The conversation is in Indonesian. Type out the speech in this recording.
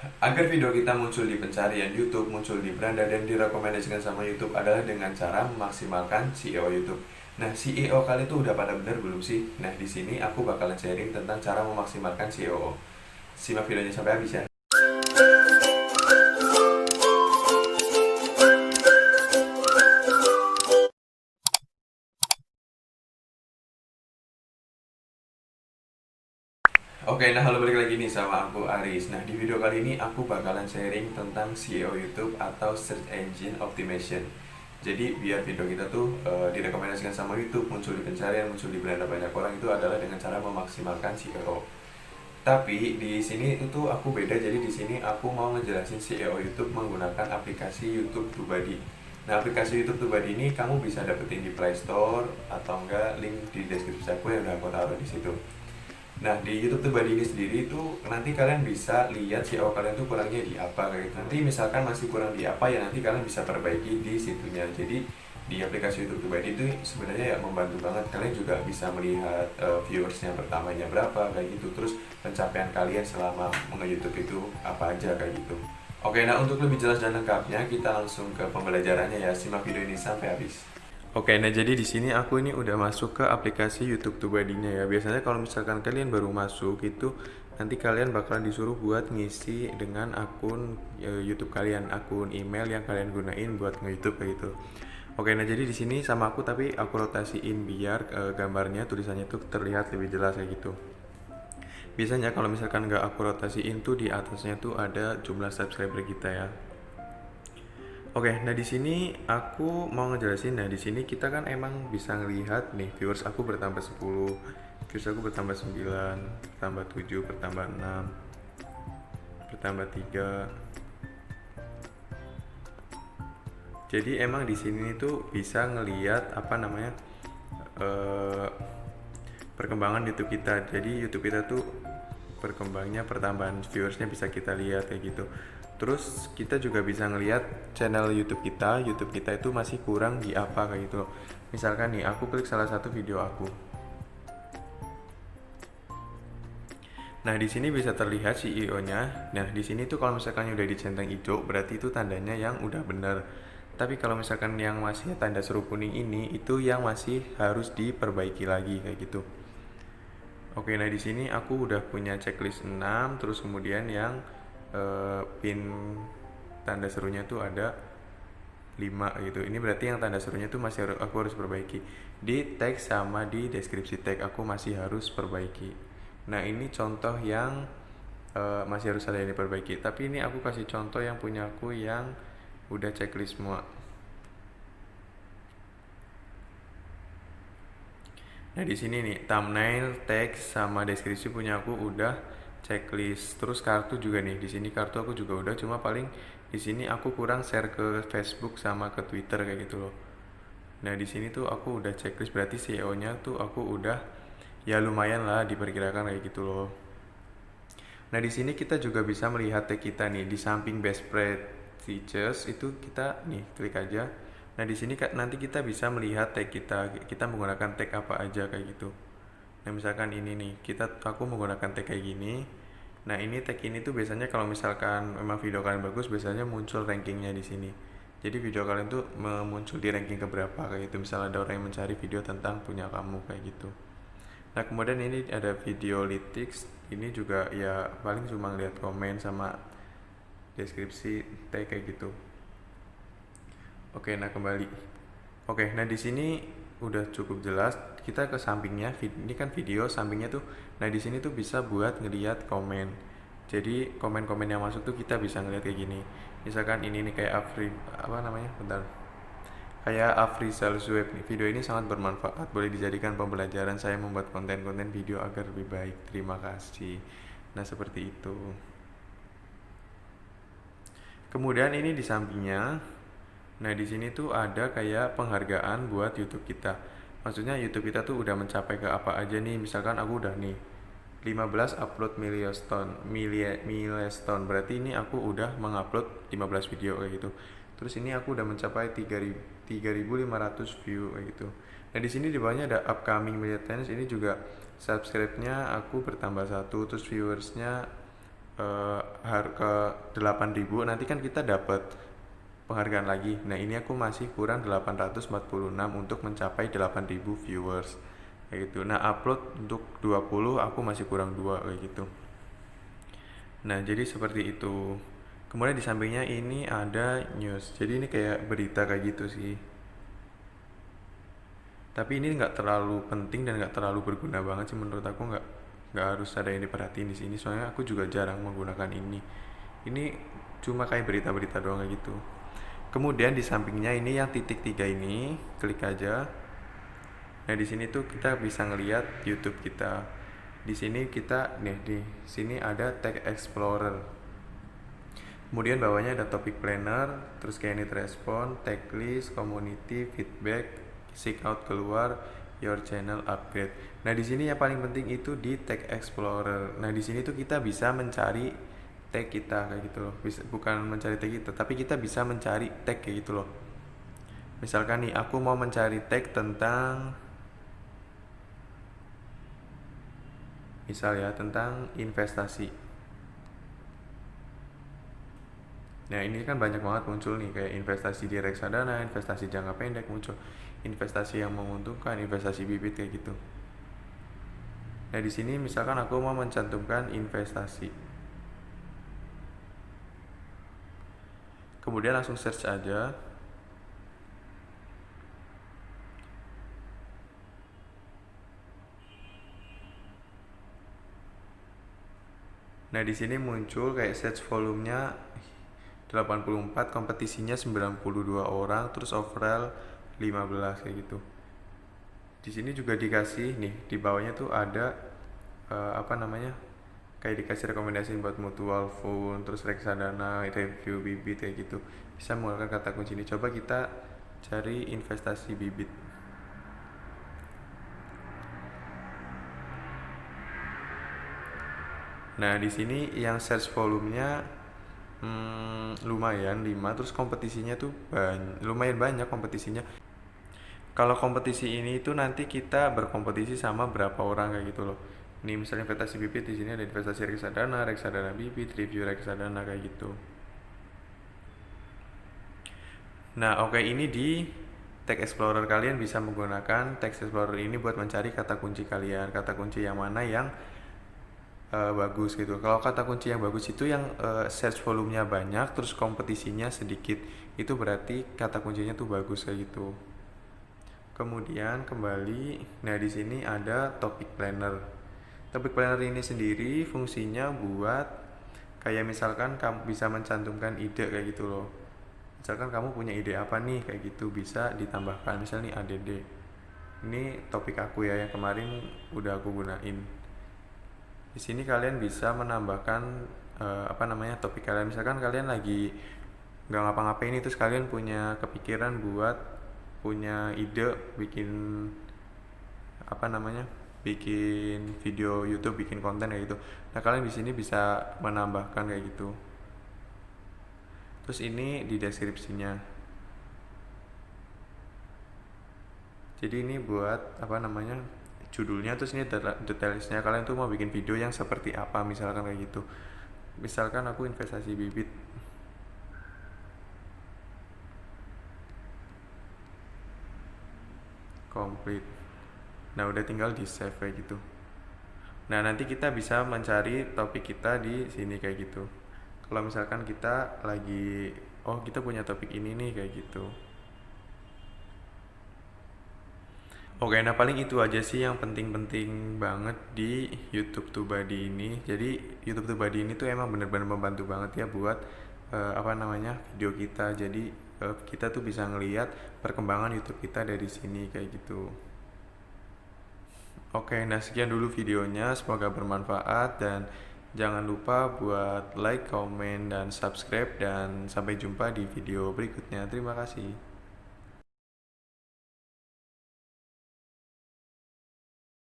Agar video kita muncul di pencarian YouTube, muncul di beranda, dan direkomendasikan sama YouTube adalah dengan cara memaksimalkan SEO YouTube. Nah, SEO kalian tuh udah pada bener belum sih? Nah, di sini aku bakalan sharing tentang cara memaksimalkan SEO. Simak videonya sampai habis ya. Oke, nah halo, balik lagi nih sama aku Aris. Nah, di video kali ini aku bakalan sharing tentang SEO YouTube atau Search Engine Optimization. Jadi biar video kita tuh direkomendasikan sama YouTube, muncul di pencarian, muncul di beranda banyak orang, itu adalah dengan cara memaksimalkan SEO. Tapi di sini itu aku beda, jadi di sini aku mau ngejelasin SEO YouTube menggunakan aplikasi YouTube TubeBuddy. Nah, aplikasi YouTube TubeBuddy ini kamu bisa dapetin di Play Store atau enggak link di deskripsi aku yang udah aku taruh di situ. Nah, di YouTube TubeBuddy ini sendiri itu nanti kalian bisa lihat SEO kalian tuh kurangnya di apa kayak gitu. Nanti misalkan masih kurang di apa, ya nanti kalian bisa perbaiki di situnya. Jadi di aplikasi YouTube TubeBuddy itu sebenarnya ya membantu banget. Kalian juga bisa melihat viewersnya pertamanya berapa kayak gitu. Terus pencapaian kalian selama nge-YouTube itu apa aja kayak gitu. Oke, nah untuk lebih jelas dan lengkapnya kita langsung ke pembelajarannya ya. Simak video ini sampai habis. Oke, nah jadi di sini aku ini udah masuk ke aplikasi YouTube TubeBuddy-nya ya. Biasanya kalau misalkan kalian baru masuk itu nanti kalian bakalan disuruh buat ngisi dengan akun YouTube kalian, akun email yang kalian gunain buat nge-YouTube kayak gitu. Oke, nah jadi di sini sama aku, tapi aku rotasiin biar gambarnya, tulisannya tuh terlihat lebih jelas kayak gitu. Biasanya kalau misalkan nggak aku rotasiin tuh di atasnya tuh ada jumlah subscriber kita ya. Oke, nah di sini aku mau ngejelasin. Nah, di sini kita kan emang bisa ngelihat nih viewers aku bertambah 10, viewers aku bertambah 9, bertambah 7, bertambah 6, bertambah 3. Jadi emang di sini tuh bisa ngelihat apa namanya? eh, perkembangan YouTube kita. Jadi YouTube kita tuh perkembangannya, pertambahan viewersnya bisa kita lihat kayak gitu. Terus kita juga bisa ngelihat channel YouTube kita itu masih kurang di apa kayak gitu. Misalkan nih, aku klik salah satu video aku. Nah, di sini bisa terlihat CEO-nya. Nah, di sini tuh kalau misalkan udah dicentang hijau, berarti itu tandanya yang udah bener. Tapi kalau misalkan yang masih tanda seru kuning ini, itu yang masih harus diperbaiki lagi kayak gitu. Oke, nah di sini aku udah punya checklist 6, terus kemudian yang pin tanda serunya tuh ada 5 gitu. Ini berarti yang tanda serunya tuh masih aku harus perbaiki. Di tag sama di deskripsi tag aku masih harus perbaiki. Nah, ini contoh yang masih harus ada yang diperbaiki. Tapi ini aku kasih contoh yang punya aku yang udah checklist semua. Nah, di sini nih thumbnail, teks sama deskripsi punya aku udah checklist. Terus kartu juga nih. Di sini kartu aku juga udah, cuma paling di sini aku kurang share ke Facebook sama ke Twitter kayak gitu loh. Nah, di sini tuh aku udah checklist, berarti SEO-nya tuh aku udah ya lumayan lah diperkirakan kayak gitu loh. Nah, di sini kita juga bisa melihat tag kita nih di samping best practices itu kita nih klik aja. Nah, di sini nanti kita bisa melihat tag kita menggunakan tag apa aja kayak gitu. Nah, misalkan ini nih, aku menggunakan tag kayak gini. Nah, ini tag ini tuh biasanya kalau misalkan memang video kalian bagus, biasanya muncul rankingnya di sini. Jadi video kalian tuh muncul di ranking keberapa kayak gitu. Misalnya ada orang yang mencari video tentang punya kamu kayak gitu. Nah, kemudian ini ada video lytics. Ini juga ya paling cuma lihat komen sama deskripsi tag kayak gitu. Oke, nah kembali. Oke, nah di sini udah cukup jelas. Kita ke sampingnya. Ini kan video sampingnya tuh. Nah, di sini tuh bisa buat ngelihat komen. Jadi komen-komen yang masuk tuh kita bisa ngelihat kayak gini. Misalkan ini nih kayak apa namanya? Bentar. Kayak Afrizal Zueb nih. Video ini sangat bermanfaat. Boleh dijadikan pembelajaran saya membuat konten-konten video agar lebih baik. Terima kasih. Nah, seperti itu. Kemudian ini di sampingnya. Nah, di sini tuh ada kayak penghargaan buat YouTube kita. Maksudnya YouTube kita tuh udah mencapai ke apa aja nih. Misalkan aku udah nih 15 upload milestone. Berarti ini aku udah mengupload 15 video kayak gitu. Terus ini aku udah mencapai 3.500 view kayak gitu. Nah, di sini di bawahnya ada upcoming milestones. Ini juga subscribe-nya aku bertambah 1, terus viewersnya harga 8.000, nanti kan kita dapat penghargaan lagi. Nah ini aku masih kurang 846 untuk mencapai 8.000 viewers kayak gitu. Nah upload untuk 20 aku masih kurang 2 kayak gitu. Nah jadi seperti itu. Kemudian di sampingnya ini ada news, jadi ini kayak berita kayak gitu sih, tapi ini nggak terlalu penting dan nggak terlalu berguna banget sih menurut aku. Nggak harus ada yang diperhatiin di sini, soalnya aku juga jarang menggunakan ini cuma kayak berita-berita doang kayak gitu. Kemudian di sampingnya ini yang titik 3 ini, klik aja. Nah di sini tuh kita bisa ngelihat YouTube kita. Di sini kita nih, di sini ada Tag Explorer. Kemudian bawahnya ada Topic Planner, terus kayak need respon, tag list, community, feedback, seek out keluar, your channel upgrade. Nah di sini yang paling penting itu di Tag Explorer. Nah di sini tuh kita bisa mencari tag kita kayak gitu loh. Bukan mencari tag kita, tapi kita bisa mencari tag kayak gitu loh. Misalkan nih aku mau mencari tag tentang, misal ya, tentang investasi. Nah ini kan banyak banget muncul nih, kayak investasi di reksadana, investasi jangka pendek muncul, investasi yang menguntungkan, investasi bibit kayak gitu. Nah di sini misalkan aku mau mencantumkan investasi, kemudian langsung search aja. Nah di sini muncul kayak search volumenya 84, kompetisinya 92 orang, terus overall 15 kayak gitu. Di sini juga dikasih nih, di bawahnya tuh ada apa namanya, kayak dikasih rekomendasi buat mutual fund, terus reksadana, review bibit kayak gitu. Bisa menggunakan kata kunci ini. Coba kita cari investasi bibit. Nah di sini yang search volumenya lumayan 5, terus kompetisinya tuh lumayan banyak kompetisinya. Kalau kompetisi ini itu nanti kita berkompetisi sama berapa orang kayak gitu loh. Ini misalnya investasi bibit, di sini ada investasi reksadana, reksadana bibit, review reksadana kayak gitu. Nah, oke, ini di Tag Explorer kalian bisa menggunakan Tag Explorer ini buat mencari kata kunci kalian, kata kunci yang mana yang bagus gitu. Kalau kata kunci yang bagus itu yang search volumenya banyak, terus kompetisinya sedikit, itu berarti kata kuncinya tuh bagus kayak gitu. Kemudian kembali, nah di sini ada Topic Planner. Topic Planner ini sendiri fungsinya buat kayak misalkan kamu bisa mencantumkan ide kayak gitu loh. Misalkan kamu punya ide apa nih kayak gitu, bisa ditambahkan misalnya nih ADD. Ini topik aku ya yang kemarin udah aku gunain. Di sini kalian bisa menambahkan apa namanya, topik kalian. Misalkan kalian lagi nggak ngapa-ngapain, terus kalian punya kepikiran buat punya ide bikin apa namanya, bikin video YouTube, bikin konten kayak gitu. Nah kalian di sini bisa menambahkan kayak gitu. Terus ini di deskripsinya. Jadi ini buat apa namanya, judulnya, terus ini detailsnya kalian tuh mau bikin video yang seperti apa misalkan kayak gitu. Misalkan aku investasi bibit, complete. Nah udah tinggal di save kayak gitu. Nah nanti kita bisa mencari topik kita di sini kayak gitu. Kalau misalkan kita lagi, oh kita punya topik ini nih kayak gitu. Oke, nah paling itu aja sih yang penting-penting banget di YouTube Tubadi ini. Jadi YouTube Tubadi ini tuh emang bener-bener membantu banget ya buat apa namanya, video kita. Jadi kita tuh bisa ngelihat perkembangan YouTube kita dari sini kayak gitu. Oke, nah sekian dulu videonya, semoga bermanfaat dan jangan lupa buat like, comment, dan subscribe, dan sampai jumpa di video berikutnya. Terima kasih.